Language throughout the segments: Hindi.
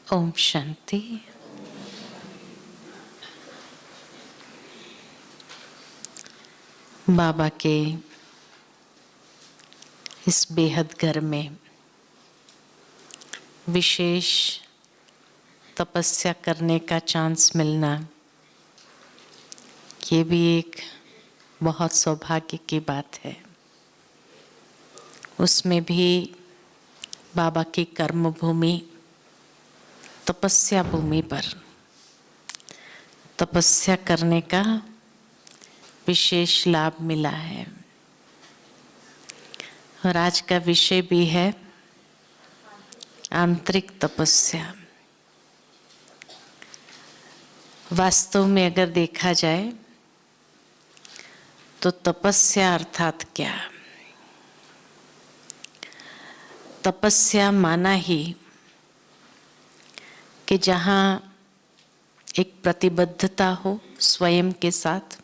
ओम शांति। बाबा के इस बेहद घर में विशेष तपस्या करने का चांस मिलना, ये भी एक बहुत सौभाग्य की बात है। उसमें भी बाबा की कर्म भूमि तपस्या भूमि पर तपस्या करने का विशेष लाभ मिला है। और आज का विषय भी है आंतरिक तपस्या। वास्तव में अगर देखा जाए तो तपस्या अर्थात क्या? तपस्या माना ही कि जहाँ एक प्रतिबद्धता हो स्वयं के साथ,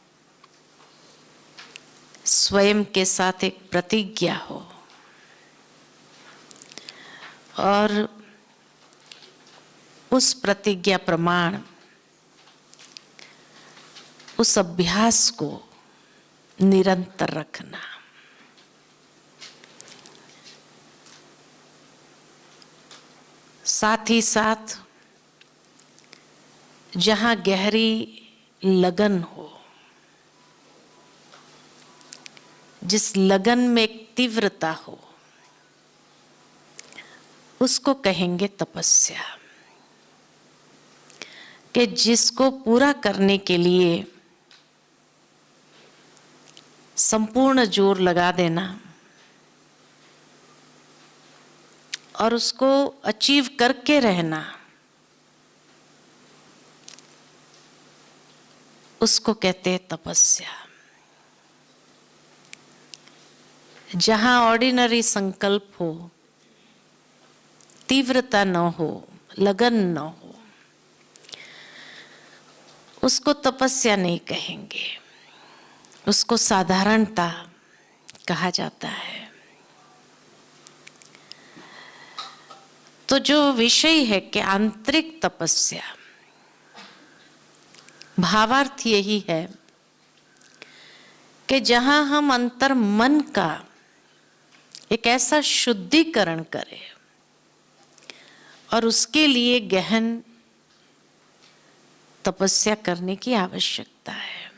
स्वयं के साथ एक प्रतिज्ञा हो और उस प्रतिज्ञा प्रमाण उस अभ्यास को निरंतर रखना। साथ ही साथ जहाँ गहरी लगन हो, जिस लगन में एक तीव्रता हो, उसको कहेंगे तपस्या। कि जिसको पूरा करने के लिए संपूर्ण जोर लगा देना और उसको अचीव करके रहना, उसको कहते हैं तपस्या। जहाँ ऑर्डिनरी संकल्प हो, तीव्रता न हो, लगन न हो, उसको तपस्या नहीं कहेंगे, उसको साधारणता कहा जाता है। तो जो विषय है कि आंतरिक तपस्या, भावार्थ यही है कि जहां हम अंतर मन का एक ऐसा शुद्धिकरण करें और उसके लिए गहन तपस्या करने की आवश्यकता है।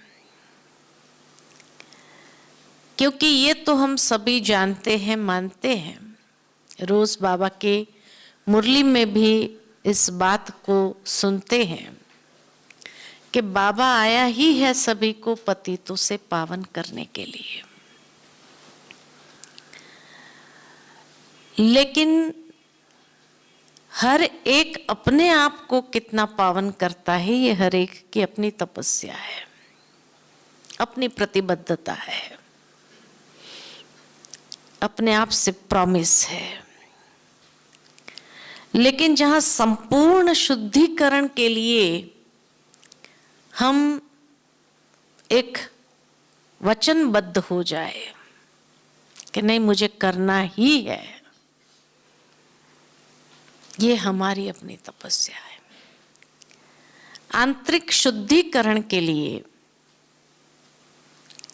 क्योंकि ये तो हम सभी जानते हैं, मानते हैं, रोज बाबा के मुरली में भी इस बात को सुनते हैं कि बाबा आया ही है सभी को पतितों से पावन करने के लिए। लेकिन हर एक अपने आप को कितना पावन करता है, ये हर एक की अपनी तपस्या है, अपनी प्रतिबद्धता है, अपने आप से प्रॉमिस है। लेकिन जहां संपूर्ण शुद्धिकरण के लिए हम एक वचनबद्ध हो जाए कि नहीं, मुझे करना ही है, ये हमारी अपनी तपस्या है। आंतरिक शुद्धिकरण के लिए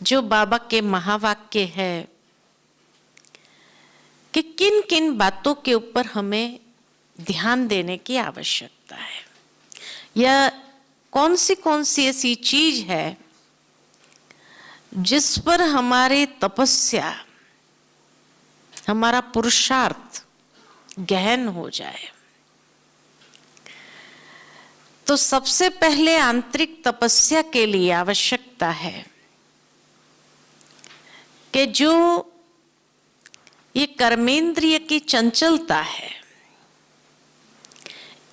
जो बाबा के महावाक्य है कि किन किन बातों के ऊपर हमें ध्यान देने की आवश्यकता है, या कौन सी ऐसी चीज है जिस पर हमारी तपस्या, हमारा पुरुषार्थ गहन हो जाए। तो सबसे पहले आंतरिक तपस्या के लिए आवश्यकता है कि जो ये कर्मेंद्रिय की चंचलता है,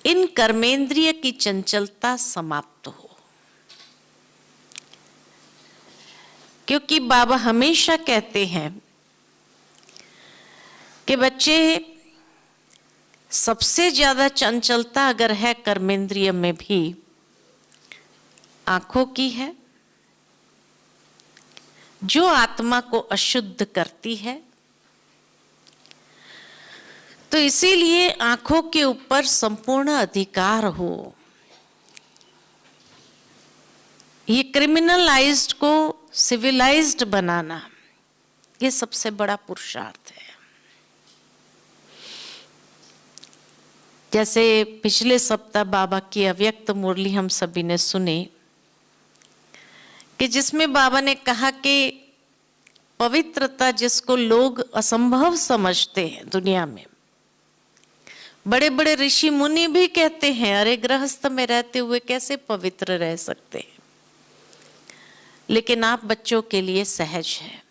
इन कर्मेंद्रिय की चंचलता समाप्त हो। क्योंकि बाबा हमेशा कहते हैं कि बच्चे, सबसे ज्यादा चंचलता अगर है कर्मेंद्रिय में भी, आंखों की है, जो आत्मा को अशुद्ध करती है, तो इसीलिए आंखों के ऊपर संपूर्ण अधिकार हो, ये क्रिमिनलाइज्ड को सिविलाइज्ड बनाना, ये सबसे बड़ा पुरुषार्थ है। जैसे पिछले सप्ताह बाबा की अव्यक्त मुरली हम सभी ने सुनी कि जिसमें बाबा ने कहा कि पवित्रता जिसको लोग असंभव समझते हैं दुनिया में, बड़े बड़े ऋषि मुनि भी कहते हैं अरे गृहस्थ में रहते हुए कैसे पवित्र रह सकते हैं, लेकिन आप बच्चों के लिए सहज है,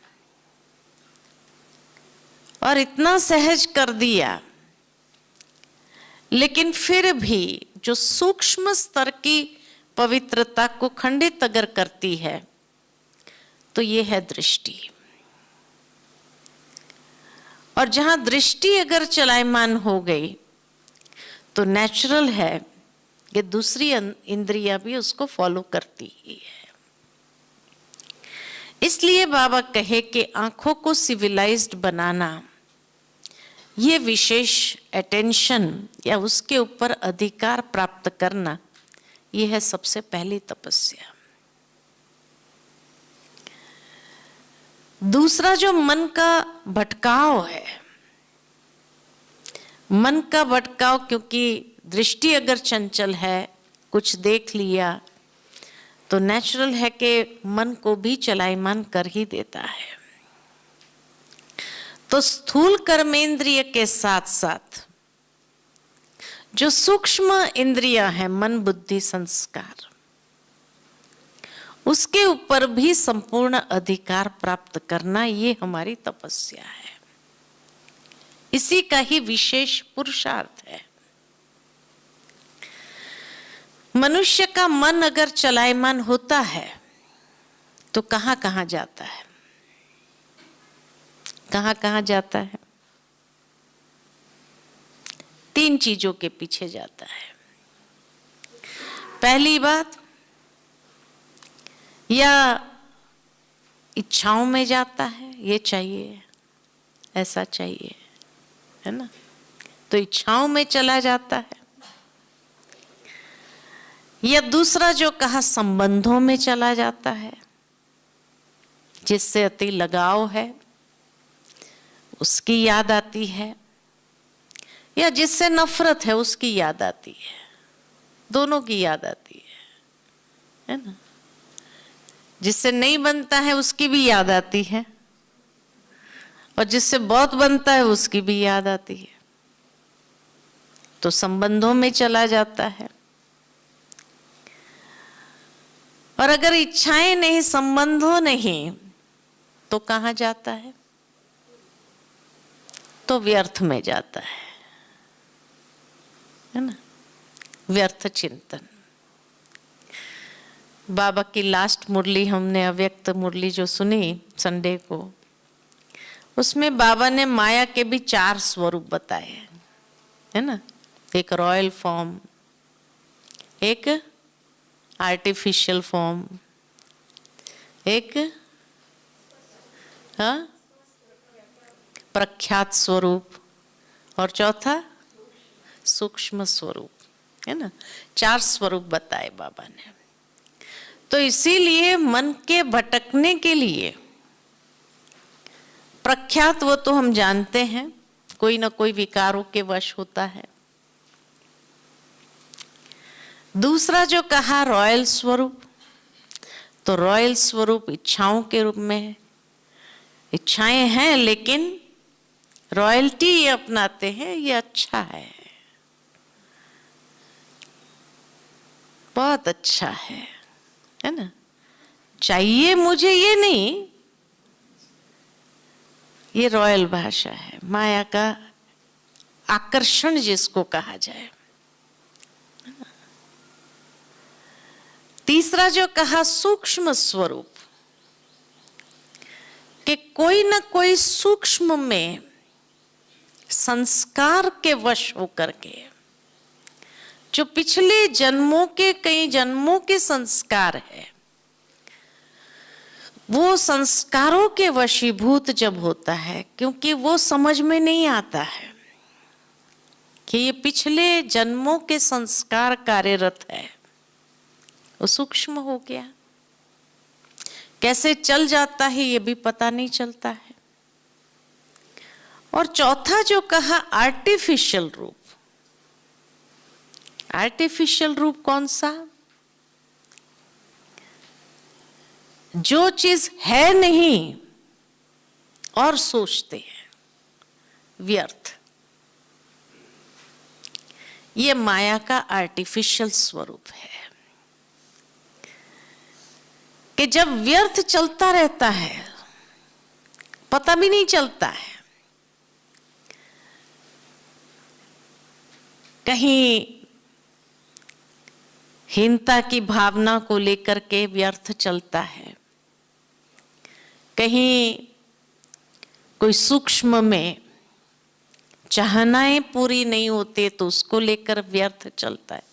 और इतना सहज कर दिया, लेकिन फिर भी जो सूक्ष्म स्तर की पवित्रता को खंडित अगर करती है तो ये है दृष्टि। और जहां दृष्टि अगर चलायमान हो गई तो नेचुरल है कि दूसरी इंद्रियां भी उसको फॉलो करती ही है। इसलिए बाबा कहे कि आंखों को सिविलाइज्ड बनाना, ये विशेष अटेंशन या उसके ऊपर अधिकार प्राप्त करना, ये है सबसे पहली तपस्या। दूसरा जो मन का भटकाव है, मन का भटकाव, क्योंकि दृष्टि अगर चंचल है, कुछ देख लिया तो नेचुरल है कि मन को भी चलायमान कर ही देता है। तो स्थूल कर्मेंद्रिय के साथ साथ जो सूक्ष्म इंद्रियां हैं, मन बुद्धि संस्कार, उसके ऊपर भी संपूर्ण अधिकार प्राप्त करना, ये हमारी तपस्या है। इसी का ही विशेष पुरुषार्थ है। मनुष्य का मन अगर चलायमान होता है तो कहां कहां जाता है, कहां कहां जाता है? तीन चीजों के पीछे जाता है। पहली बात, या इच्छाओं में जाता है, ये चाहिए, ऐसा चाहिए, है ना, तो इच्छाओं में चला जाता है। या दूसरा जो कहा, संबंधों में चला जाता है, जिससे अति लगाव है उसकी याद आती है, या जिससे नफरत है उसकी याद आती है, दोनों की याद आती है ना। जिससे नहीं बनता है उसकी भी याद आती है, और जिससे बहुत बनता है उसकी भी याद आती है। तो संबंधों में चला जाता है। और अगर इच्छाएं नहीं, संबंधों नहीं, तो कहां जाता है? तो व्यर्थ में जाता है ना, व्यर्थ चिंतन। बाबा की लास्ट मुरली हमने अव्यक्त मुरली जो सुनी संडे को, उसमें बाबा ने माया के भी 4 स्वरूप बताए, है ना। एक रॉयल फॉर्म, एक आर्टिफिशियल फॉर्म, एक प्रख्यात स्वरूप, और चौथा सूक्ष्म स्वरूप, है ना। 4 स्वरूप बताए बाबा ने। तो इसीलिए मन के भटकने के लिए प्रख्यात, वो तो हम जानते हैं, कोई ना कोई विकारों के वश होता है। दूसरा जो कहा रॉयल स्वरूप, तो रॉयल स्वरूप इच्छाओं के रूप में है। इच्छाएं हैं लेकिन रॉयल्टी ये अपनाते हैं, ये अच्छा है, बहुत अच्छा है ना। चाहिए मुझे ये नहीं, ये रॉयल भाषा है, माया का आकर्षण जिसको कहा जाए। तीसरा जो कहा सूक्ष्म स्वरूप, कि कोई ना कोई सूक्ष्म में संस्कार के वश होकर के, जो पिछले जन्मों के, कई जन्मों के संस्कार है, वो संस्कारों के वशीभूत जब होता है, क्योंकि वो समझ में नहीं आता है, कि ये पिछले जन्मों के संस्कार कार्यरत है, वो सूक्ष्म हो गया। कैसे चल जाता है ये भी पता नहीं चलता है। और चौथा जो कहा आर्टिफिशियल रूप, आर्टिफिशियल रूप कौन सा? जो चीज है नहीं और सोचते हैं, व्यर्थ, ये माया का आर्टिफिशियल स्वरूप है। कि जब व्यर्थ चलता रहता है, पता भी नहीं चलता है, कहीं हीनता की भावना को लेकर के व्यर्थ चलता है, कहीं कोई सूक्ष्म में चाहनाएं पूरी नहीं होती तो उसको लेकर व्यर्थ चलता है,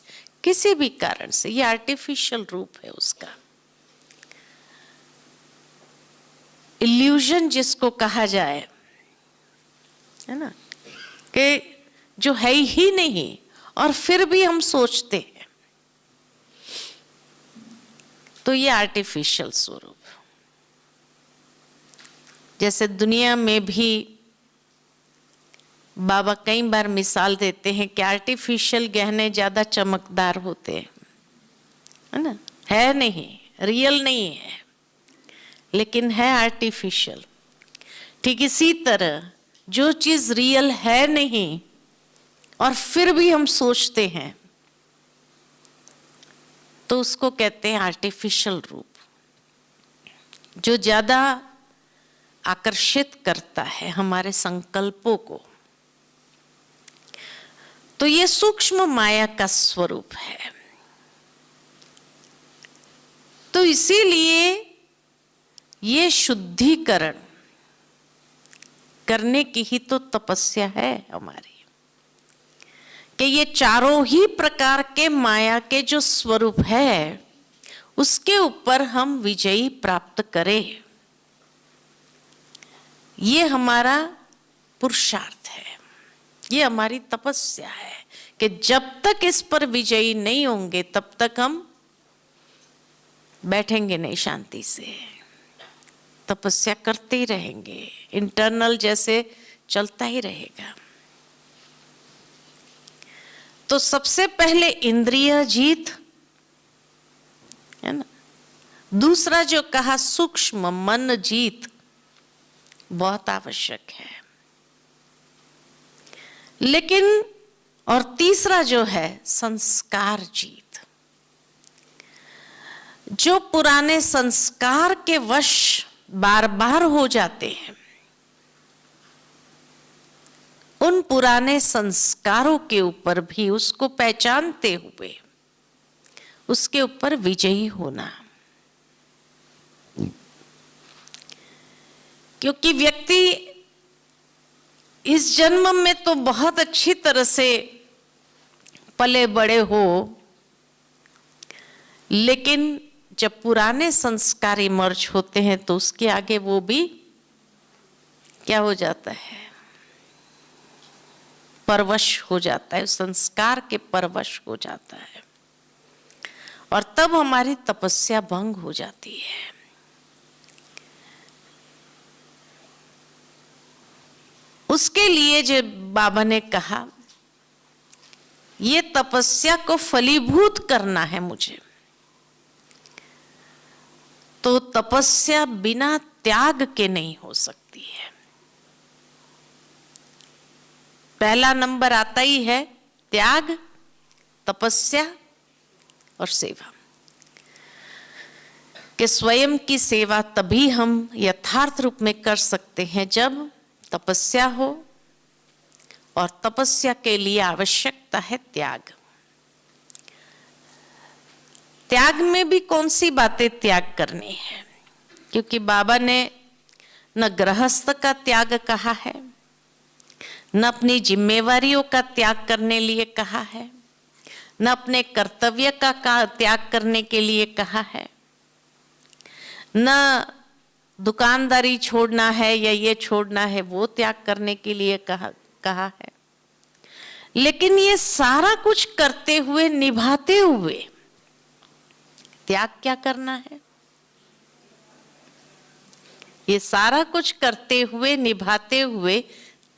किसी भी कारण से। ये आर्टिफिशियल रूप है उसका, इल्यूजन जिसको कहा जाए, है ना, कि जो है ही नहीं और फिर भी हम सोचते हैं, तो ये आर्टिफिशियल स्वरूप। जैसे दुनिया में भी बाबा कई बार मिसाल देते हैं कि आर्टिफिशियल गहने ज्यादा चमकदार होते हैं, है ना, है नहीं, रियल नहीं है, लेकिन है आर्टिफिशियल। ठीक इसी तरह जो चीज रियल है नहीं और फिर भी हम सोचते हैं, तो उसको कहते हैं आर्टिफिशियल रूप, जो ज्यादा आकर्षित करता है हमारे संकल्पों को। तो ये सूक्ष्म माया का स्वरूप है। तो इसीलिए ये शुद्धिकरण करने की ही तो तपस्या है हमारी, कि ये चारों ही प्रकार के माया के जो स्वरूप है उसके ऊपर हम विजयी प्राप्त करें। ये हमारा पुरुषार्थ है, ये हमारी तपस्या है कि जब तक इस पर विजयी नहीं होंगे तब तक हम बैठेंगे नहीं शांति से, तपस्या करते ही रहेंगे, इंटरनल जैसे चलता ही रहेगा। तो सबसे पहले इंद्रिय जीत, है ना, दूसरा जो कहा सूक्ष्म मन जीत बहुत आवश्यक है, लेकिन और तीसरा जो है संस्कार जीत। जो पुराने संस्कार के वश बार बार हो जाते हैं, उन पुराने संस्कारों के ऊपर भी उसको पहचानते हुए उसके ऊपर विजयी होना। क्योंकि व्यक्ति इस जन्म में तो बहुत अच्छी तरह से पले बड़े हो, लेकिन जब पुराने संस्कार इमर्ज होते हैं तो उसके आगे वो भी क्या हो जाता है, परवश हो जाता है, संस्कार के परवश हो जाता है, और तब हमारी तपस्या भंग हो जाती है। उसके लिए जो बाबा ने कहा, ये तपस्या को फलीभूत करना है मुझे, तो तपस्या बिना त्याग के नहीं हो सकती है। पहला नंबर आता ही है त्याग, तपस्या और सेवा। कि स्वयं की सेवा तभी हम यथार्थ रूप में कर सकते हैं जब तपस्या हो, और तपस्या के लिए आवश्यकता है त्याग। त्याग में भी कौन सी बातें त्याग करनी है, क्योंकि बाबा ने न गृहस्थ का त्याग कहा है, न अपनी जिम्मेवारियों का त्याग करने लिए कहा है, न अपने कर्तव्य का त्याग करने के लिए कहा है, न दुकानदारी छोड़ना है या ये छोड़ना है वो त्याग करने के लिए कहा है, लेकिन ये सारा कुछ करते हुए, निभाते हुए त्याग क्या करना है? ये सारा कुछ करते हुए, निभाते हुए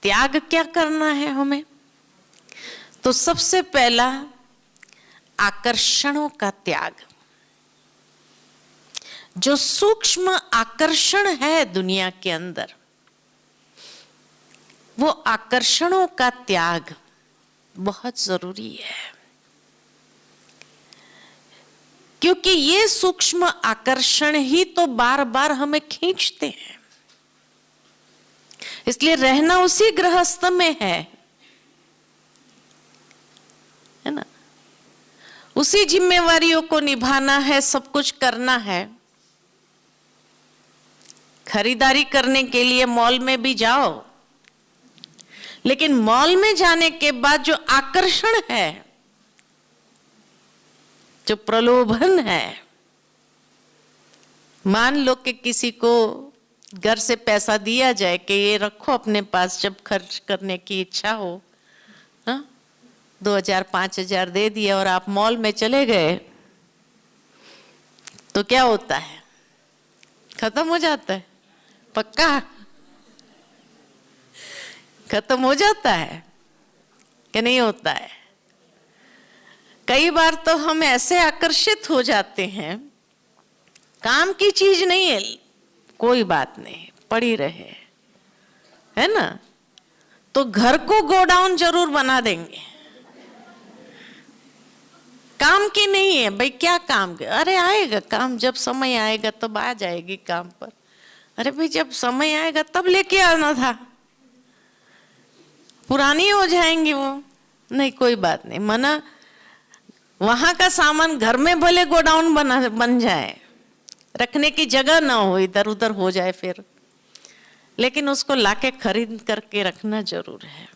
त्याग क्या करना है हमें? तो सबसे पहला आकर्षणों का त्याग। जो सूक्ष्म आकर्षण है दुनिया के अंदर, वो आकर्षणों का त्याग बहुत जरूरी है, क्योंकि ये सूक्ष्म आकर्षण ही तो बार बार हमें खींचते हैं। इसलिए रहना उसी गृहस्थ में है ना? उसी जिम्मेवारियों को निभाना है, सब कुछ करना है। खरीदारी करने के लिए मॉल में भी जाओ, लेकिन मॉल में जाने के बाद जो आकर्षण है, जो प्रलोभन है, मान लो कि किसी को घर से पैसा दिया जाए कि ये रखो अपने पास, जब खर्च करने की इच्छा हो, 2000 5000 दे दिया और आप मॉल में चले गए, तो क्या होता है? खत्म हो जाता है, पक्का खत्म हो जाता है कि नहीं होता है? कई बार तो हम ऐसे आकर्षित हो जाते हैं, काम की चीज नहीं है, कोई बात नहीं, पड़ी रहे, है ना, तो घर को गोडाउन जरूर बना देंगे। काम की नहीं है भाई, क्या काम के? अरे आएगा काम, जब समय आएगा तब आ जाएगी काम पर। अरे भाई जब समय आएगा तब लेके आना था, पुरानी हो जाएंगी वो। नहीं कोई बात नहीं, मना वहां का सामान घर में भले गोडाउन बन जाए, रखने की जगह ना हो, इधर उधर हो जाए फिर, लेकिन उसको लाके खरीद करके रखना जरूर है।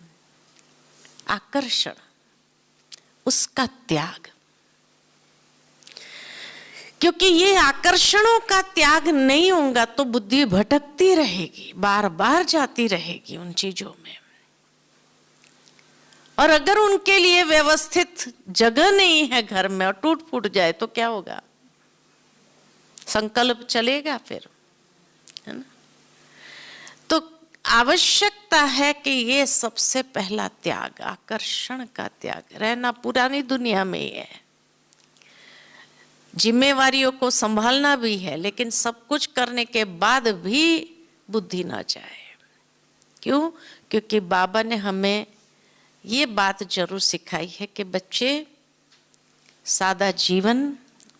आकर्षण, उसका त्याग, क्योंकि ये आकर्षणों का त्याग नहीं होगा तो बुद्धि भटकती रहेगी, बार बार जाती रहेगी उन चीजों में। और अगर उनके लिए व्यवस्थित जगह नहीं है घर में और टूट फूट जाए तो क्या होगा? संकल्प चलेगा फिर, है ना? तो आवश्यकता है कि ये सबसे पहला त्याग, आकर्षण का त्याग। रहना पुरानी दुनिया में ही है, जिम्मेवारियों को संभालना भी है, लेकिन सब कुछ करने के बाद भी बुद्धि ना जाए। क्यों? क्योंकि बाबा ने हमें ये बात जरूर सिखाई है कि बच्चे सादा जीवन,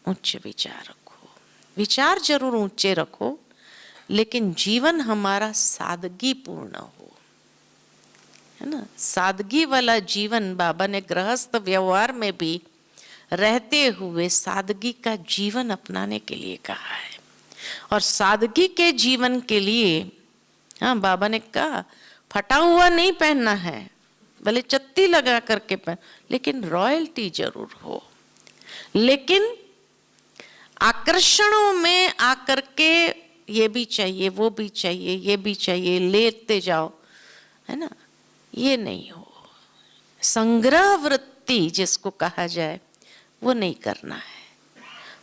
उच्च विचार रखो। विचार जरूर ऊंचे रखो, लेकिन जीवन हमारा सादगी पूर्ण हो, है ना? सादगी वाला जीवन बाबा ने गृहस्थ व्यवहार में भी रहते हुए सादगी का जीवन अपनाने के लिए कहा है। और सादगी के जीवन के लिए, हाँ, बाबा ने कहा फटा हुआ नहीं पहनना है, भले चत्ती लगा करके पहन, लेकिन रॉयल्टी जरूर हो। लेकिन आकर्षणों में आकर के ये भी चाहिए, वो भी चाहिए, ये भी चाहिए, लेते जाओ, है ना, ये नहीं हो। संग्रह वृत्ति जिसको कहा जाए, वो नहीं करना है।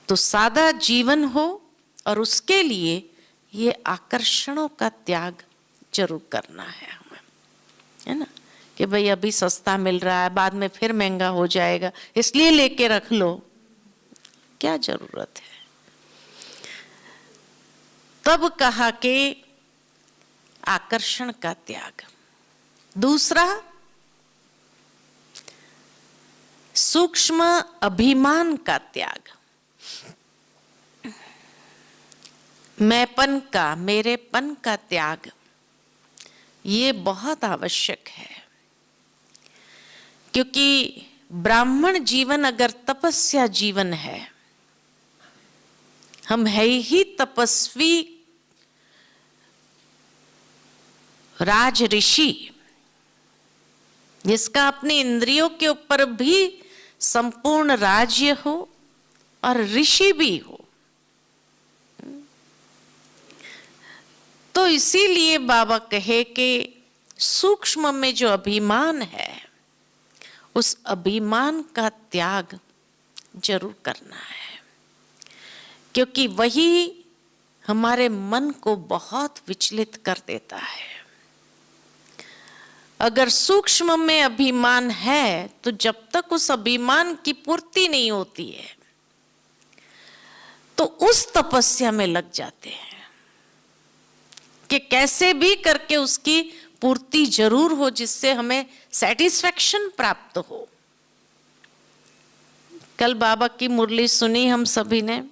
तो सादा जीवन हो, और उसके लिए ये आकर्षणों का त्याग जरूर करना है हमें, है ना, कि भाई अभी सस्ता मिल रहा है, बाद में फिर महंगा हो जाएगा, इसलिए लेके रख लो, क्या जरूरत है? तब कहा कि आकर्षण का त्याग। दूसरा, सूक्ष्म अभिमान का त्याग। मैंपन का, मेरेपन का त्याग, ये बहुत आवश्यक है। क्योंकि ब्राह्मण जीवन अगर तपस्या जीवन है, हम है ही तपस्वी राज ऋषि, जिसका अपनी इंद्रियों के ऊपर भी संपूर्ण राज्य हो और ऋषि भी हो। तो इसीलिए बाबा कहे कि सूक्ष्म में जो अभिमान है उस अभिमान का त्याग जरूर करना है, क्योंकि वही हमारे मन को बहुत विचलित कर देता है। अगर सूक्ष्म में अभिमान है तो जब तक उस अभिमान की पूर्ति नहीं होती है तो उस तपस्या में लग जाते हैं कि कैसे भी करके उसकी पूर्ति जरूर हो, जिससे हमें सेटिस्फैक्शन प्राप्त हो। कल बाबा की मुरली सुनी हम सभी ने,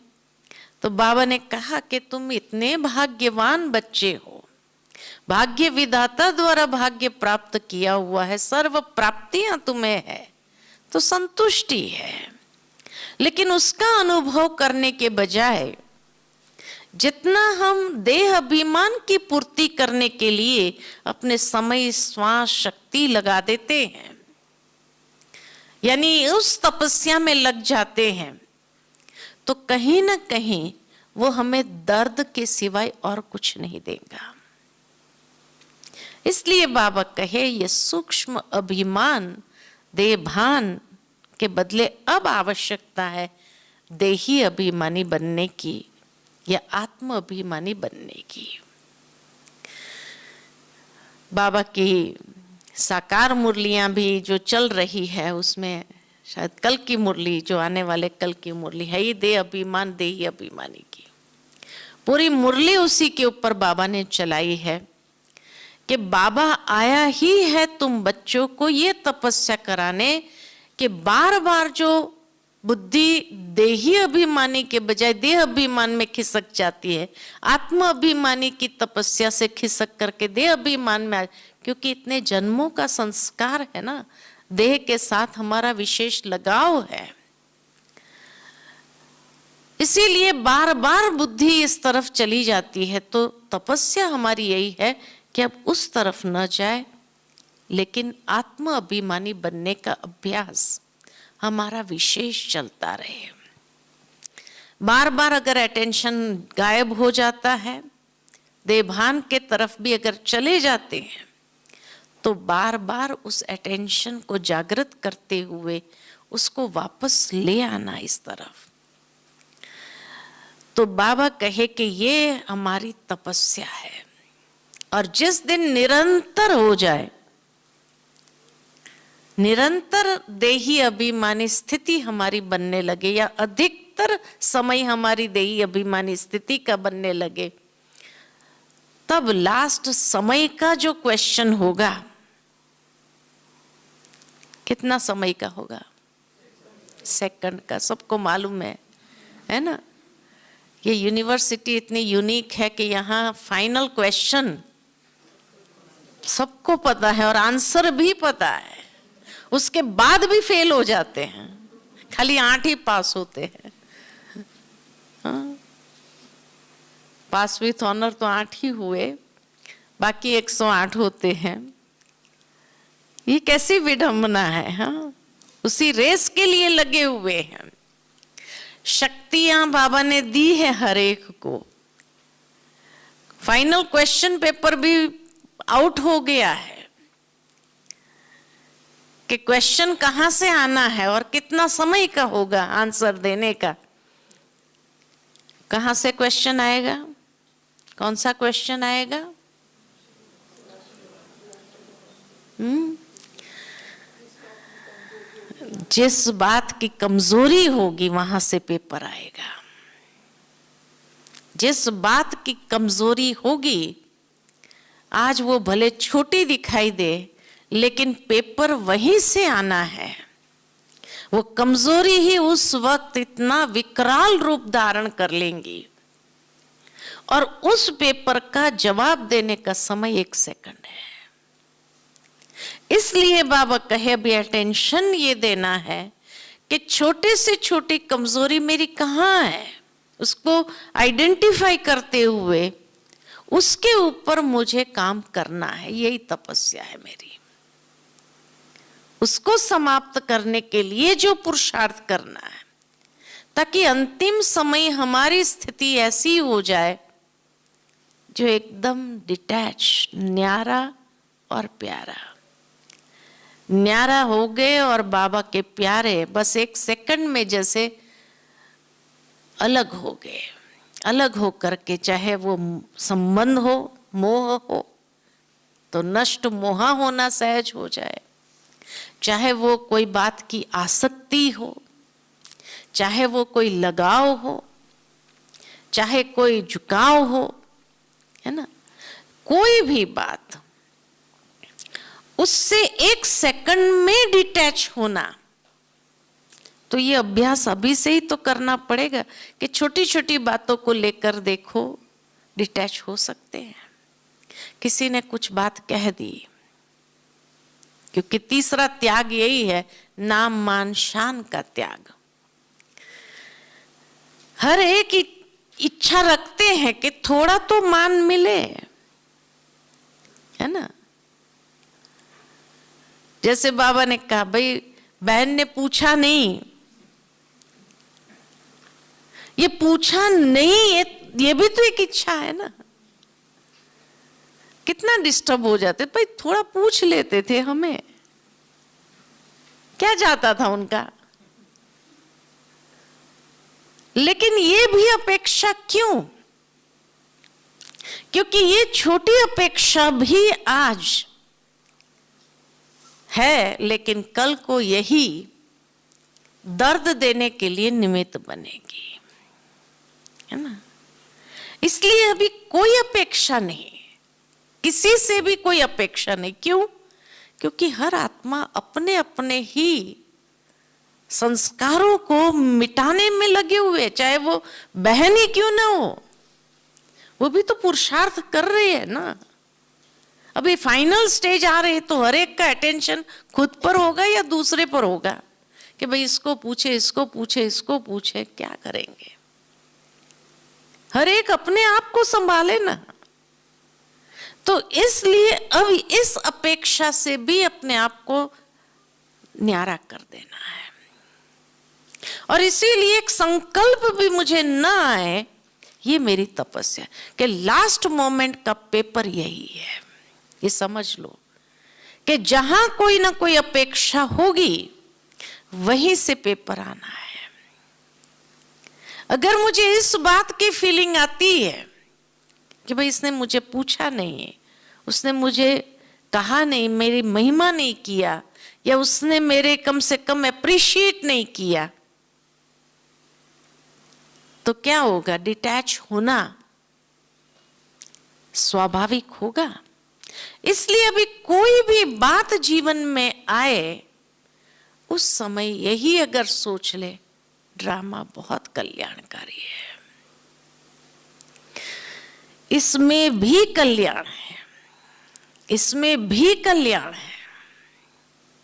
तो बाबा ने कहा कि तुम इतने भाग्यवान बच्चे हो, भाग्य विधाता द्वारा भाग्य प्राप्त किया हुआ है, सर्व प्राप्तियां तुम्हें है तो संतुष्टि है। लेकिन उसका अनुभव करने के बजाय जितना हम देह अभिमान की पूर्ति करने के लिए अपने समय, श्वास, शक्ति लगा देते हैं, यानी उस तपस्या में लग जाते हैं, तो कहीं ना कहीं वो हमें दर्द के सिवाय और कुछ नहीं देगा। इसलिए बाबा कहे ये सूक्ष्म अभिमान देहभान के बदले अब आवश्यकता है देही अभिमानी बनने की या आत्म अभिमानी बनने की। बाबा की साकार मुरलियां भी जो चल रही है, उसमें शायद कल की मुरली, जो आने वाले कल की मुरली है, ये देह अभिमान देही अभिमानी की पूरी मुरली उसी के ऊपर बाबा ने चलाई है कि बाबा आया ही है तुम बच्चों को ये तपस्या कराने कि बार बार जो बुद्धि देही अभिमानी के बजाय देह अभिमान में खिसक जाती है, आत्म अभिमानी की तपस्या से खिसक करके देह अभिमान में आ, क्योंकि इतने जन्मों का संस्कार है ना, देह के साथ हमारा विशेष लगाव है, इसीलिए बार बार बुद्धि इस तरफ चली जाती है। तो तपस्या हमारी यही है कि अब उस तरफ न जाए, लेकिन आत्म अभिमानी बनने का अभ्यास हमारा विशेष चलता रहे। बार बार अगर अटेंशन गायब हो जाता है, देहभान के तरफ भी अगर चले जाते हैं, तो बार बार उस अटेंशन को जागृत करते हुए उसको वापस ले आना इस तरफ। तो बाबा कहे कि ये हमारी तपस्या है, और जिस दिन निरंतर हो जाए, निरंतर देही अभिमानी स्थिति हमारी बनने लगे, या अधिकतर समय हमारी देही अभिमानी स्थिति का बनने लगे, तब लास्ट समय का जो क्वेश्चन होगा, कितना समय का होगा? सेकंड का। सबको मालूम है ना? ये यूनिवर्सिटी इतनी यूनिक है कि यहाँ फाइनल क्वेश्चन सबको पता है और आंसर भी पता है, उसके बाद भी फेल हो जाते हैं, खाली 8 ही पास होते हैं। हाँ? पास विथ ऑनर तो 8 ही हुए, बाकी 108 होते हैं। ये कैसी विडंबना है। हाँ, उसी रेस के लिए लगे हुए हैं। शक्तियां बाबा ने दी है हर एक को। फाइनल क्वेश्चन पेपर भी आउट हो गया है कि क्वेश्चन कहां से आना है और कितना समय का होगा आंसर देने का। कहां से क्वेश्चन आएगा? कौन सा क्वेश्चन आएगा? जिस बात की कमजोरी होगी वहां से पेपर आएगा। जिस बात की कमजोरी होगी, आज वो भले छोटी दिखाई दे, लेकिन पेपर वहीं से आना है। वो कमजोरी ही उस वक्त इतना विकराल रूप धारण कर लेंगी, और उस पेपर का जवाब देने का समय 1 सेकंड है। इसलिए बाबा कहे अभी अटेंशन ये देना है कि छोटे से छोटी कमजोरी मेरी कहाँ है, उसको आइडेंटिफाई करते हुए उसके ऊपर मुझे काम करना है। यही तपस्या है मेरी। उसको समाप्त करने के लिए जो पुरुषार्थ करना है, ताकि अंतिम समय हमारी स्थिति ऐसी हो जाए जो एकदम डिटैच, न्यारा और प्यारा। न्यारा हो गए और बाबा के प्यारे बस एक सेकंड में जैसे अलग हो गए। अलग हो करके चाहे वो संबंध हो, मोह हो तो नष्ट, मोहा होना सहज हो जाए, चाहे वो कोई बात की आसक्ति हो, चाहे वो कोई लगाव हो, चाहे कोई झुकाव हो, है ना, कोई भी बात, उससे एक सेकंड में डिटैच होना। तो ये अभ्यास अभी से ही तो करना पड़ेगा कि छोटी छोटी बातों को लेकर देखो डिटैच हो सकते हैं। किसी ने कुछ बात कह दी, क्योंकि तीसरा त्याग यही है, नाम मान शान का त्याग। हर एक इच्छा रखते हैं कि थोड़ा तो मान मिले, है ना। जैसे बाबा ने कहा, भाई बहन ने पूछा नहीं, ये पूछा नहीं, ये भी तो एक इच्छा है ना। कितना डिस्टर्ब हो जाते, भाई थोड़ा पूछ लेते थे, हमें क्या जाता था उनका। लेकिन ये भी अपेक्षा क्यों? क्योंकि ये छोटी अपेक्षा भी आज है, लेकिन कल को यही दर्द देने के लिए निमित्त बनेगी, है ना। इसलिए अभी कोई अपेक्षा नहीं, किसी से भी कोई अपेक्षा नहीं। क्यों? क्योंकि हर आत्मा अपने अपने ही संस्कारों को मिटाने में लगे हुए, चाहे वो बहन ही क्यों ना हो, वो भी तो पुरुषार्थ कर रही है ना। अभी फाइनल स्टेज आ रही, तो हर एक का अटेंशन खुद पर होगा या दूसरे पर होगा कि भाई इसको पूछे, इसको पूछे, इसको पूछे, क्या करेंगे। हर एक अपने आप को संभाले ना। तो इसलिए अब इस अपेक्षा से भी अपने आप को न्यारा कर देना है। और इसीलिए एक संकल्प भी मुझे न आए, ये मेरी तपस्या, कि लास्ट मोमेंट का पेपर यही है। ये समझ लो कि जहां कोई ना कोई अपेक्षा होगी, वहीं से पेपर आना है। अगर मुझे इस बात की फीलिंग आती है कि भाई इसने मुझे पूछा नहीं, उसने मुझे कहा नहीं, मेरी महिमा नहीं किया, या उसने मेरे कम से कम अप्रिशिएट नहीं किया, तो क्या होगा? डिटैच होना स्वाभाविक होगा। इसलिए अभी कोई भी बात जीवन में आए, उस समय यही अगर सोच ले, ड्रामा बहुत कल्याणकारी है, इसमें भी कल्याण है, इसमें भी कल्याण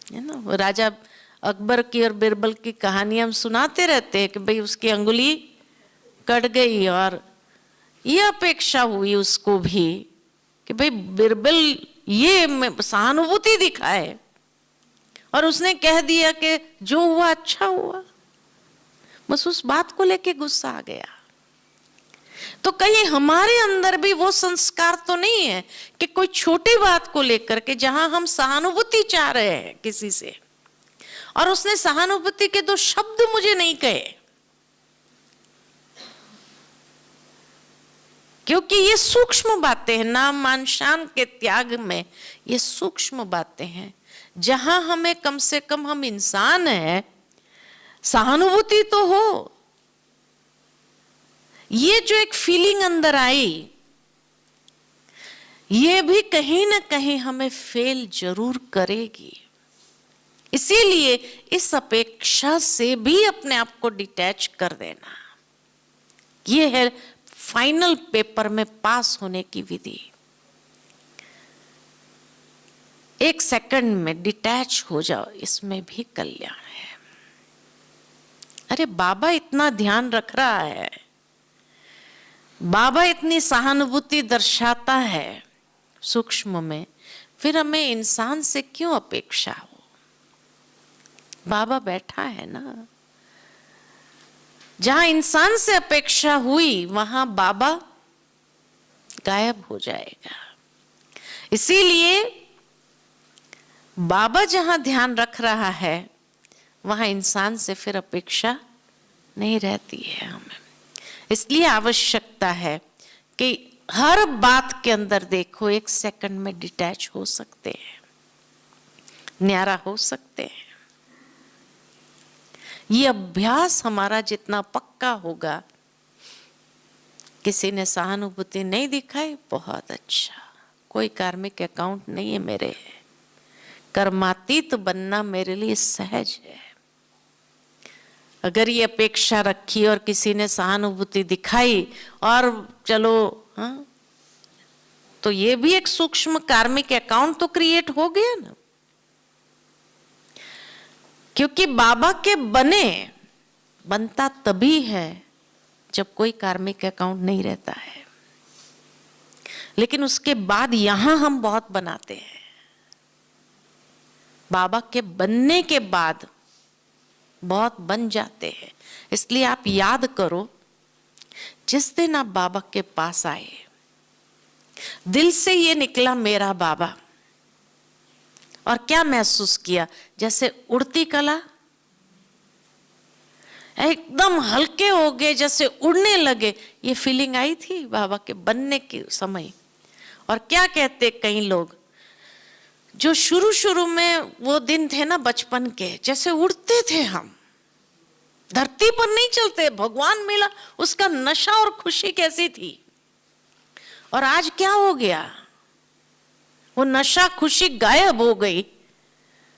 है ना। वो राजा अकबर की और बिरबल की कहानी हम सुनाते रहते हैं कि भाई उसकी अंगुली कट गई, और ये अपेक्षा हुई उसको भी कि भाई बिरबल ये सहानुभूति दिखाए, और उसने कह दिया कि जो हुआ अच्छा हुआ। बस उस बात को लेके गुस्सा आ गया। तो कहीं हमारे अंदर भी वो संस्कार तो नहीं है कि कोई छोटी बात को लेकर के जहां हम सहानुभूति चाह रहे हैं किसी से, और उसने सहानुभूति के 2 शब्द मुझे नहीं कहे, क्योंकि ये सूक्ष्म बातें हैं। नाम मान शान के त्याग में ये सूक्ष्म बातें हैं, जहां हमें कम से कम, हम इंसान हैं, सहानुभूति तो हो। ये जो एक फीलिंग अंदर आई, ये भी कहीं ना कहीं हमें फेल जरूर करेगी। इसीलिए इस अपेक्षा से भी अपने आप को डिटैच कर देना, ये है फाइनल पेपर में पास होने की विधि। एक सेकंड में डिटैच हो जाओ, इसमें भी कल्याण है। अरे बाबा इतना ध्यान रख रहा है, बाबा इतनी सहानुभूति दर्शाता है सूक्ष्म में, फिर हमें इंसान से क्यों अपेक्षा हो? बाबा बैठा है ना। जहां इंसान से अपेक्षा हुई, वहां बाबा गायब हो जाएगा। इसीलिए बाबा जहां ध्यान रख रहा है वहां इंसान से फिर अपेक्षा नहीं रहती है हमें। इसलिए आवश्यकता है कि हर बात के अंदर देखो, 1 सेकंड में डिटैच हो सकते हैं, न्यारा हो सकते हैं। ये अभ्यास हमारा जितना पक्का होगा, किसी ने सहानुभूति नहीं दिखाई, बहुत अच्छा, कोई कार्मिक अकाउंट नहीं है मेरे, कर्मातीत बनना मेरे लिए सहज है। अगर ये अपेक्षा रखी और किसी ने सहानुभूति दिखाई और चलो, हाँ, तो ये भी एक सूक्ष्म कार्मिक अकाउंट तो क्रिएट हो गया ना। क्योंकि बाबा के बनता तभी है जब कोई कार्मिक अकाउंट नहीं रहता है, लेकिन उसके बाद यहां हम बहुत बनाते हैं। बाबा के बनने के बाद बहुत बन जाते हैं। इसलिए आप याद करो, जिस दिन आप बाबा के पास आए, दिल से ये निकला मेरा बाबा, और क्या महसूस किया? जैसे उड़ती कला, एकदम हल्के हो गए, जैसे उड़ने लगे। ये फीलिंग आई थी बाबा के बनने के समय। और क्या कहते कई लोग, जो शुरू शुरू में वो दिन थे ना बचपन के, जैसे उड़ते थे हम, धरती पर नहीं चलते, भगवान मिला, उसका नशा और खुशी कैसी थी। और आज क्या हो गया? वो नशा खुशी गायब हो गई,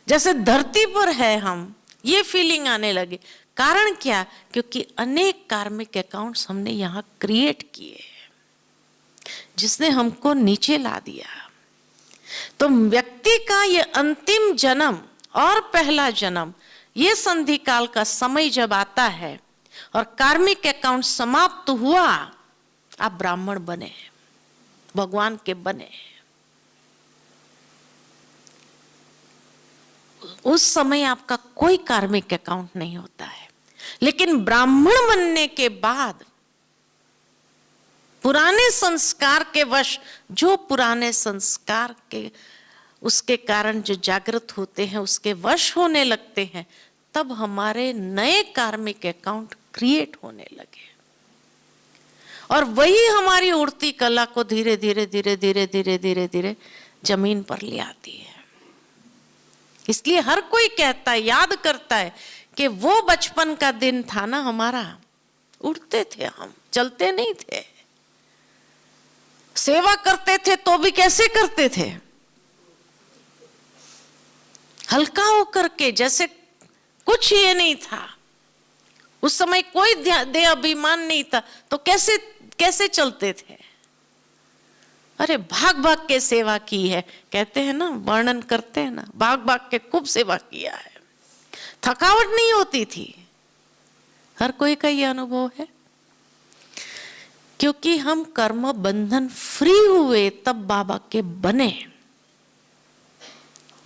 जैसे धरती पर है हम, ये फीलिंग आने लगे। कारण क्या? क्योंकि अनेक कार्मिक अकाउंट्स हमने यहां क्रिएट किए, जिसने हमको नीचे ला दिया। तो व्यक्ति का ये अंतिम जन्म और पहला जन्म, ये संधि काल का समय जब आता है और कार्मिक अकाउंट समाप्त हुआ, आप ब्राह्मण बने, भगवान के बने। उस समय आपका कोई कार्मिक अकाउंट नहीं होता है। लेकिन ब्राह्मण बनने के बाद पुराने संस्कार के वश, जो पुराने संस्कार के उसके कारण जो जागृत होते हैं, उसके वश होने लगते हैं, तब हमारे नए कार्मिक अकाउंट क्रिएट होने लगे। और वही हमारी उड़ती कला को धीरे धीरे धीरे धीरे धीरे धीरे धीरे जमीन पर ले आती है। इसलिए हर कोई कहता है, याद करता है कि वो बचपन का दिन था ना हमारा, उड़ते थे हम, चलते नहीं थे, सेवा करते थे तो भी कैसे करते थे? हल्का होकर के, जैसे कुछ ये नहीं था। उस समय कोई दे अभिमान नहीं था, तो कैसे कैसे चलते थे? अरे भाग भाग के सेवा की है, कहते हैं ना, वर्णन करते हैं ना, भाग भाग के खूब सेवा किया है, थकावट नहीं होती थी। हर कोई का ये अनुभव है। क्योंकि हम कर्म बंधन फ्री हुए तब बाबा के बने।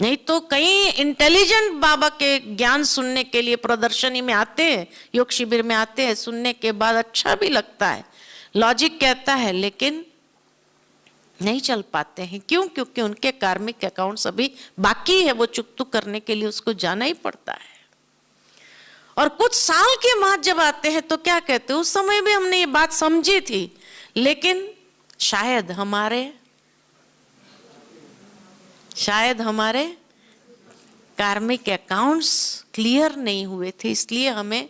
नहीं तो कई इंटेलिजेंट बाबा के ज्ञान सुनने के लिए प्रदर्शनी में आते हैं, योग शिविर में आते हैं, सुनने के बाद अच्छा भी लगता है, लॉजिक कहता है, लेकिन नहीं चल पाते हैं। क्यों? क्योंकि उनके कार्मिक अकाउंट्स अभी बाकी है, वो चुकतू करने के लिए उसको जाना ही पड़ता है। और कुछ साल के बाद जब आते हैं तो क्या कहते हैं, उस समय भी हमने ये बात समझी थी, लेकिन शायद हमारे कार्मिक अकाउंट्स क्लियर नहीं हुए थे, इसलिए हमें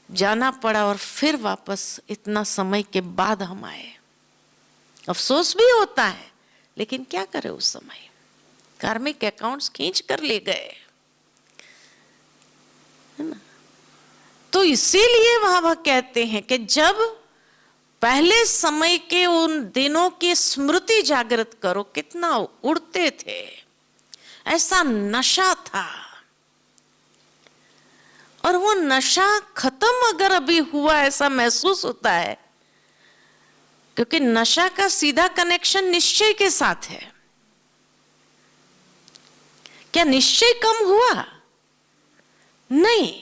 जाना पड़ा और फिर वापस इतना समय के बाद हम आए। अफसोस भी होता है, लेकिन क्या करें, उस समय कार्मिक अकाउंट्स खींच कर ले गए, है ना। तो इसीलिए बाबा कहते हैं कि जब पहले समय के उन दिनों की स्मृति जागृत करो, कितना उड़ते थे, ऐसा नशा था। और वो नशा खत्म अगर अभी हुआ, ऐसा महसूस होता है, क्योंकि नशा का सीधा कनेक्शन निश्चय के साथ है। क्या निश्चय कम हुआ? नहीं,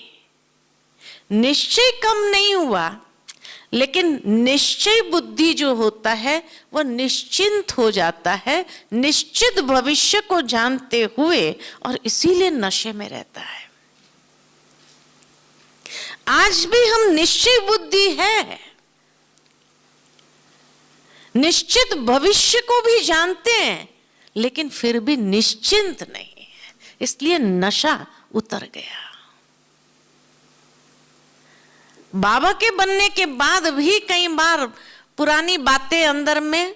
निश्चय कम नहीं हुआ, लेकिन निश्चय बुद्धि जो होता है वह निश्चिंत हो जाता है, निश्चित भविष्य को जानते हुए, और इसीलिए नशे में रहता है। आज भी हम निश्चय बुद्धि है, निश्चित भविष्य को भी जानते हैं, लेकिन फिर भी निश्चिंत नहीं है, इसलिए नशा उतर गया। बाबा के बनने के बाद भी कई बार पुरानी बातें अंदर में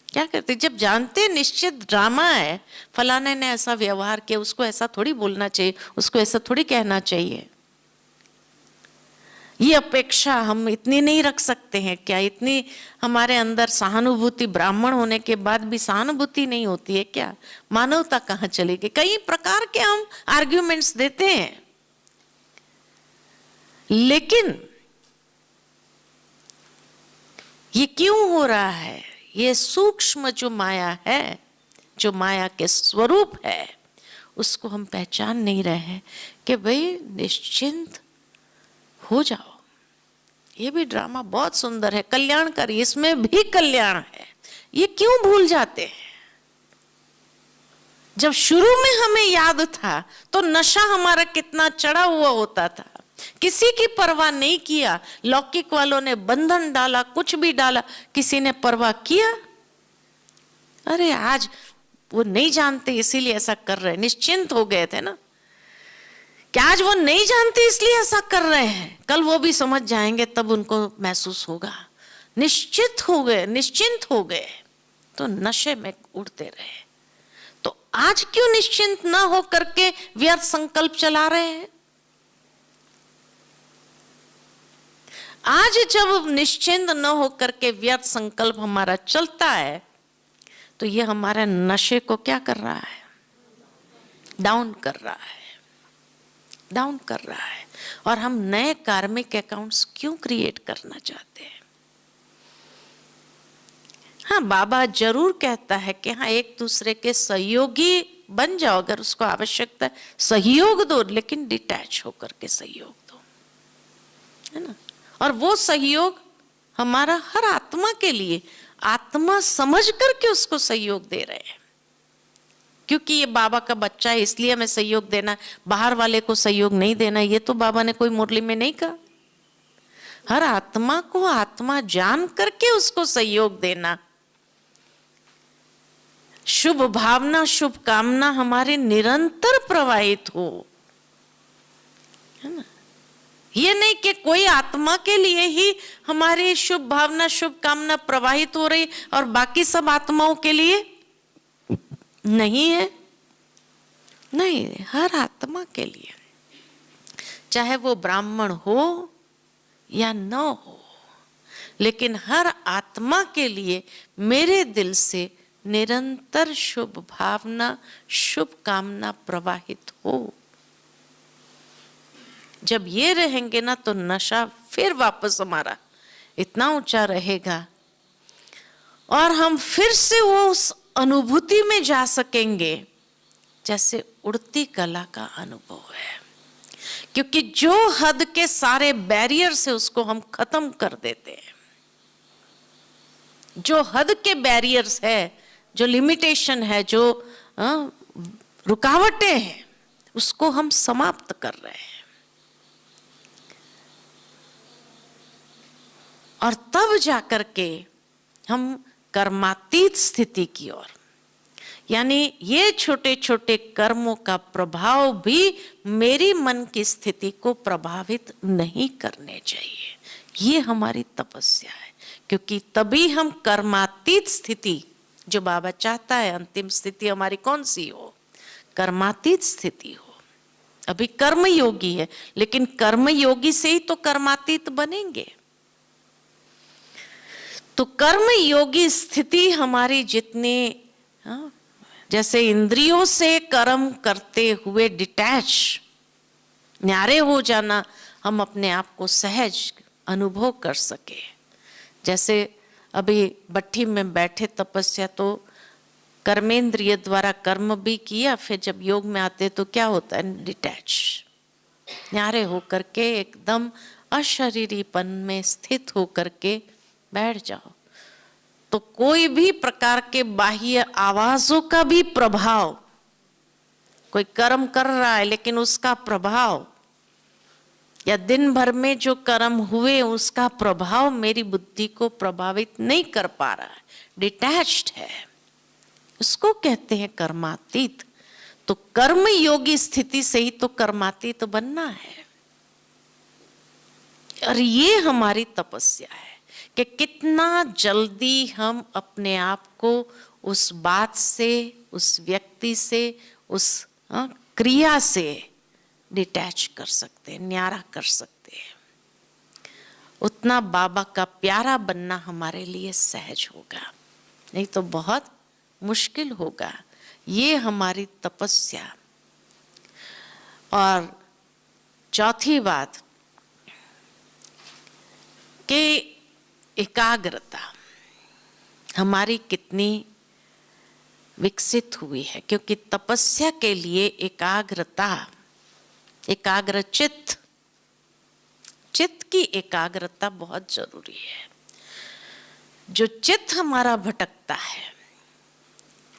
क्या करते, जब जानते निश्चित ड्रामा है, फलाने ने ऐसा व्यवहार किया, उसको ऐसा थोड़ी बोलना चाहिए, उसको ऐसा थोड़ी कहना चाहिए, ये अपेक्षा हम इतनी नहीं रख सकते हैं क्या? इतनी हमारे अंदर सहानुभूति, ब्राह्मण होने के बाद भी सहानुभूति नहीं होती है क्या? मानवता कहाँ चलेगी? कई प्रकार के हम आर्ग्यूमेंट्स देते हैं, लेकिन ये क्यों हो रहा है? ये सूक्ष्म जो माया है, जो माया के स्वरूप है, उसको हम पहचान नहीं रहे हैं कि भाई निश्चिंत हो जाओ। ये भी ड्रामा बहुत सुंदर है, कल्याणकारी, इसमें भी कल्याण है, ये क्यों भूल जाते हैं? जब शुरू में हमें याद था तो नशा हमारा कितना चढ़ा हुआ होता था, किसी की परवाह नहीं किया। लौकिक वालों ने बंधन डाला, कुछ भी डाला, किसी ने परवाह किया? अरे आज वो नहीं जानते इसीलिए ऐसा कर रहे, निश्चिंत हो गए थे ना। क्या आज वो नहीं जानते इसलिए ऐसा कर रहे हैं? कल वो भी समझ जाएंगे, तब उनको महसूस होगा। निश्चित हो गए, निश्चिंत हो गए, तो नशे में उड़ते रहे। तो आज क्यों निश्चिंत ना हो करके व्यर्थ संकल्प चला रहे हैं? आज जब निश्चिंत न हो करके व्यर्थ संकल्प हमारा चलता है, तो ये हमारे नशे को क्या कर रहा है? डाउन कर रहा है, डाउन कर रहा है। और हम नए कार्मिक अकाउंट्स क्यों क्रिएट करना चाहते हैं? हाँ, बाबा जरूर कहता है कि हाँ, एक दूसरे के सहयोगी बन जाओ, अगर उसको आवश्यकता है सहयोग दो, लेकिन डिटैच होकर के सहयोग दो, है ना। और वो सहयोग हमारा हर आत्मा के लिए, आत्मा समझ करके उसको सहयोग दे रहे हैं, क्योंकि ये बाबा का बच्चा है इसलिए हमें सहयोग देना, बाहर वाले को सहयोग नहीं देना। ये तो बाबा ने कोई मुरली में नहीं कहा। हर आत्मा को आत्मा जान करके उसको सहयोग देना, शुभ भावना, शुभ कामना हमारे निरंतर प्रवाहित हो, है ना। ये नहीं कि कोई आत्मा के लिए ही हमारी शुभ भावना, शुभ कामना प्रवाहित हो रही और बाकी सब आत्माओं के लिए नहीं है। नहीं, हर आत्मा के लिए, चाहे वो ब्राह्मण हो या न हो, लेकिन हर आत्मा के लिए मेरे दिल से निरंतर शुभ भावना, शुभ कामना प्रवाहित हो। जब ये रहेंगे ना, तो नशा फिर वापस हमारा इतना ऊंचा रहेगा और हम फिर से वो उस अनुभूति में जा सकेंगे जैसे उड़ती कला का अनुभव है। क्योंकि जो हद के सारे बैरियर से उसको हम खत्म कर देते हैं, जो हद के बैरियर्स है, जो लिमिटेशन है, जो रुकावटें हैं, उसको हम समाप्त कर रहे हैं। और तब जाकर के हम कर्मातीत स्थिति की ओर, यानी ये छोटे छोटे कर्मों का प्रभाव भी मेरी मन की स्थिति को प्रभावित नहीं करने चाहिए। ये हमारी तपस्या है, क्योंकि तभी हम कर्मातीत स्थिति, जो बाबा चाहता है अंतिम स्थिति हमारी कौन सी हो? कर्मातीत स्थिति हो। अभी कर्म योगी है, लेकिन कर्म योगी से ही तो कर्मातीत बनेंगे। तो कर्म योगी स्थिति हमारी जितनी, जैसे इंद्रियों से कर्म करते हुए डिटैच, न्यारे हो जाना, हम अपने आप को सहज अनुभव कर सके। जैसे अभी भट्ठी में बैठे तपस्या, तो कर्मेंद्रिय द्वारा कर्म भी किया, फिर जब योग में आते तो क्या होता है? डिटैच, न्यारे होकर के एकदम अशरीरीपन में स्थित होकर के बैठ जाओ, तो कोई भी प्रकार के बाह्य आवाजों का भी प्रभाव, कोई कर्म कर रहा है लेकिन उसका प्रभाव, या दिन भर में जो कर्म हुए उसका प्रभाव मेरी बुद्धि को प्रभावित नहीं कर पा रहा है, डिटैच्ड है, उसको कहते हैं कर्मातीत। तो कर्म योगी स्थिति से ही तो कर्मातीत बनना है। और ये हमारी तपस्या है कि कितना जल्दी हम अपने आप को उस बात से, उस व्यक्ति से, उस क्रिया से डिटैच कर सकते हैं, न्यारा कर सकते हैं। उतना बाबा का प्यारा बनना हमारे लिए सहज होगा, नहीं तो बहुत मुश्किल होगा। ये हमारी तपस्या। और चौथी बात कि एकाग्रता हमारी कितनी विकसित हुई है, क्योंकि तपस्या के लिए एकाग्रता, एकाग्र चित्त, चित्त की एकाग्रता बहुत जरूरी है। जो चित्त हमारा भटकता है,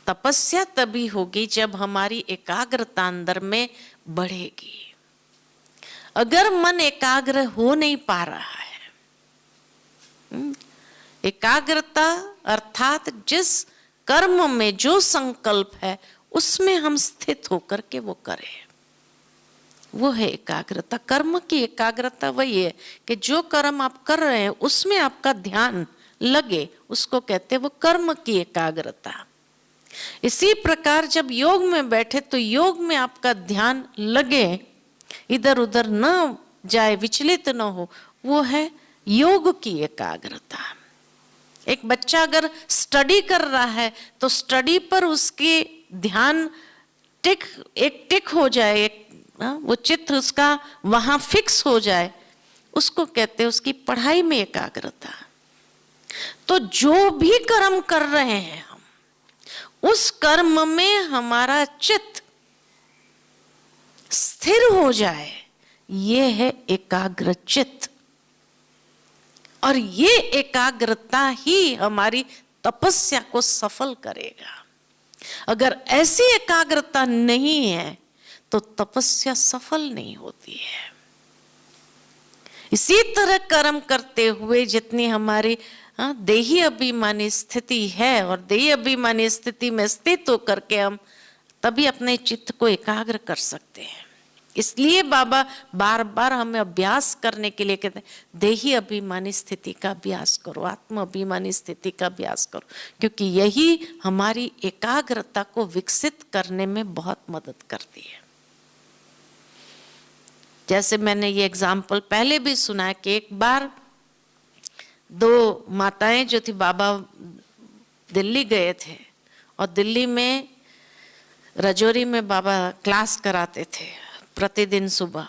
तपस्या तभी होगी जब हमारी एकाग्रता अंदर में बढ़ेगी। अगर मन एकाग्र हो नहीं पा रहा है, एकाग्रता अर्थात जिस कर्म में जो संकल्प है उसमें हम स्थित होकर के वो करें, वो है एकाग्रता। कर्म की एकाग्रता वही है कि जो कर्म आप कर रहे हैं उसमें आपका ध्यान लगे, उसको कहते हैं वो कर्म की एकाग्रता। इसी प्रकार जब योग में बैठे तो योग में आपका ध्यान लगे, इधर उधर न जाए, विचलित न हो, वो है योग की एकाग्रता। एक बच्चा अगर स्टडी कर रहा है तो स्टडी पर उसके ध्यान एक टिक हो जाए, वो चित्त उसका वहां फिक्स हो जाए, उसको कहते हैं उसकी पढ़ाई में एकाग्रता। तो जो भी कर्म कर रहे हैं हम, उस कर्म में हमारा चित्त स्थिर हो जाए, ये है एकाग्र चित्त। और ये एकाग्रता ही हमारी तपस्या को सफल करेगा। अगर ऐसी एकाग्रता नहीं है तो तपस्या सफल नहीं होती है। इसी तरह कर्म करते हुए जितनी हमारी देही अभिमानी स्थिति है, और देही अभिमानी स्थिति में स्थित होकर के हम तभी अपने चित्त को एकाग्र कर सकते हैं। इसलिए बाबा बार बार हमें अभ्यास करने के लिए कहते हैं, देही अभिमानी स्थिति का अभ्यास करो, आत्म अभिमानी स्थिति का अभ्यास करो, क्योंकि यही हमारी एकाग्रता को विकसित करने में बहुत मदद करती है। जैसे मैंने ये एग्जाम्पल पहले भी सुना है कि एक बार दो माताएं जो थी, बाबा दिल्ली गए थे और दिल्ली में रजौरी में बाबा क्लास कराते थे प्रतिदिन सुबह।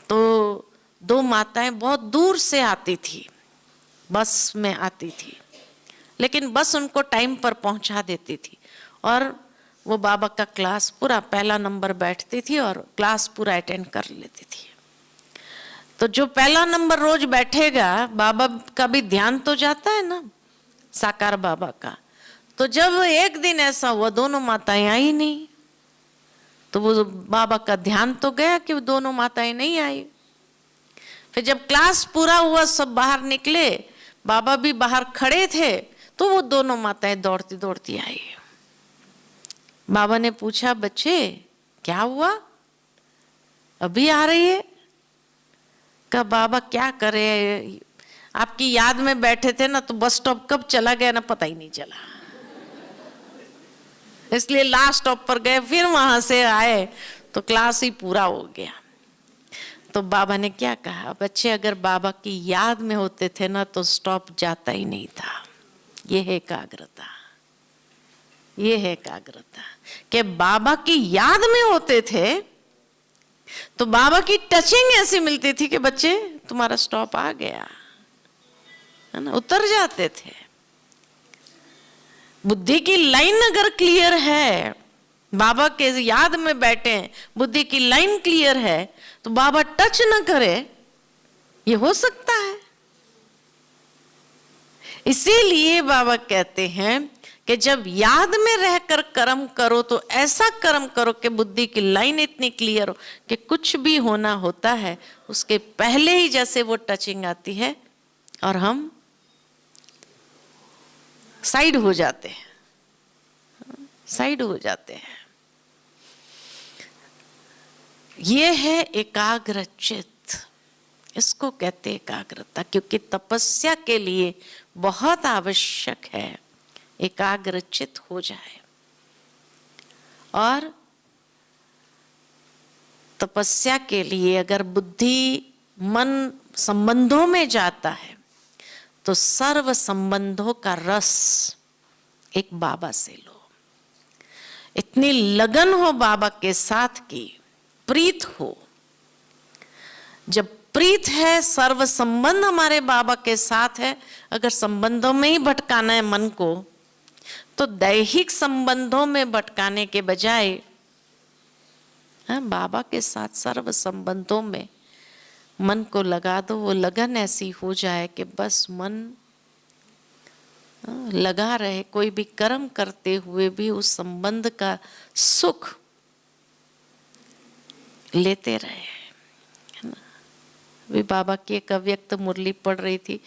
तो दो माताएं बहुत दूर से आती थी, बस में आती थी, लेकिन बस उनको टाइम पर पहुंचा देती थी और वो बाबा का क्लास पूरा पहला नंबर बैठती थी और क्लास पूरा अटेंड कर लेती थी। तो जो पहला नंबर रोज बैठेगा, बाबा का भी ध्यान तो जाता है ना, साकार बाबा का। तो जब एक दिन ऐसा हुआ दोनों माताएं आई नहीं, तो वो बाबा का ध्यान तो गया कि वो दोनों माताएं नहीं आई। फिर जब क्लास पूरा हुआ, सब बाहर निकले, बाबा भी बाहर खड़े थे, तो वो दोनों माताएं दौड़ती दौड़ती आई। बाबा ने पूछा, बच्चे क्या हुआ, अभी आ रही है? कहा बाबा क्या करे, आपकी याद में बैठे थे ना, तो बस स्टॉप कब चला गया ना पता ही नहीं चला, इसलिए लास्ट स्टॉप पर गए, फिर वहां से आए तो क्लास ही पूरा हो गया। तो बाबा ने क्या कहा, बच्चे अगर बाबा की याद में होते थे ना तो स्टॉप जाता ही नहीं था। ये है एकाग्रता, ये है एकाग्रता कि बाबा की याद में होते थे तो बाबा की टचिंग ऐसी मिलती थी कि बच्चे तुम्हारा स्टॉप आ गया, है ना, उतर जाते थे। बुद्धि की लाइन अगर क्लियर है, बाबा के याद में बैठे, बुद्धि की लाइन क्लियर है, तो बाबा टच न करे ये हो सकता है। इसीलिए बाबा कहते हैं कि जब याद में रहकर कर्म करो तो ऐसा कर्म करो कि बुद्धि की लाइन इतनी क्लियर हो कि कुछ भी होना होता है उसके पहले ही जैसे वो टचिंग आती है और हम साइड हो जाते हैं, साइड हो जाते हैं। ये है एकाग्र चित्त, इसको कहते एकाग्रता, क्योंकि तपस्या के लिए बहुत आवश्यक है एकाग्र चित्त हो जाए। और तपस्या के लिए अगर बुद्धि मन संबंधों में जाता है तो सर्व संबंधों का रस एक बाबा से लो। इतनी लगन हो बाबा के साथ की, प्रीत हो। जब प्रीत है, सर्व संबंध हमारे बाबा के साथ है, अगर संबंधों में ही भटकाना है मन को तो दैहिक संबंधों में भटकाने के बजाय बाबा के साथ सर्व संबंधों में मन को लगा दो। वो लगन ऐसी हो जाए कि बस मन लगा रहे, कोई भी कर्म करते हुए भी उस संबंध का सुख लेते रहे, है ना। भी बाबा की एक अव्यक्त मुरली पढ़ रही थी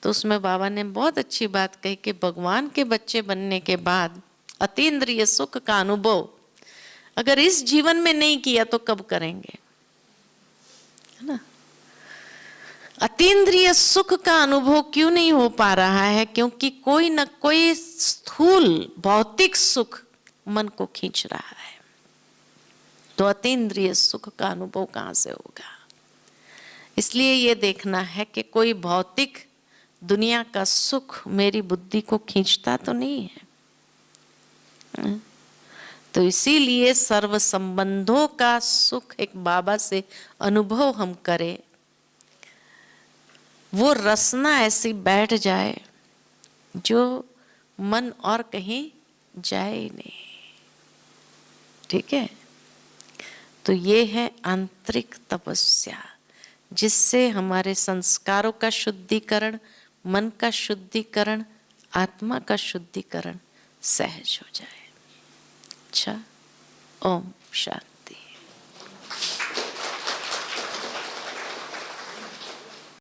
तो उसमें बाबा ने बहुत अच्छी बात कही कि भगवान के बच्चे बनने के बाद अतीन्द्रिय सुख का अनुभव अगर इस जीवन में नहीं किया तो कब करेंगे, है ना। अतीन्द्रिय सुख का अनुभव क्यों नहीं हो पा रहा है? क्योंकि कोई न कोई स्थूल भौतिक सुख मन को खींच रहा है। तो अतीन्द्रिय सुख का अनुभव कहां से होगा? इसलिए ये देखना है कि कोई भौतिक दुनिया का सुख मेरी बुद्धि को खींचता तो नहीं है। तो इसीलिए सर्व संबंधों का सुख एक बाबा से अनुभव हम करें, वो रसना ऐसी बैठ जाए जो मन और कहीं जाए ही नहीं। ठीक है, तो ये है आंतरिक तपस्या, जिससे हमारे संस्कारों का शुद्धिकरण, मन का शुद्धिकरण, आत्मा का शुद्धिकरण सहज हो जाए। अच्छा, ओम शांति।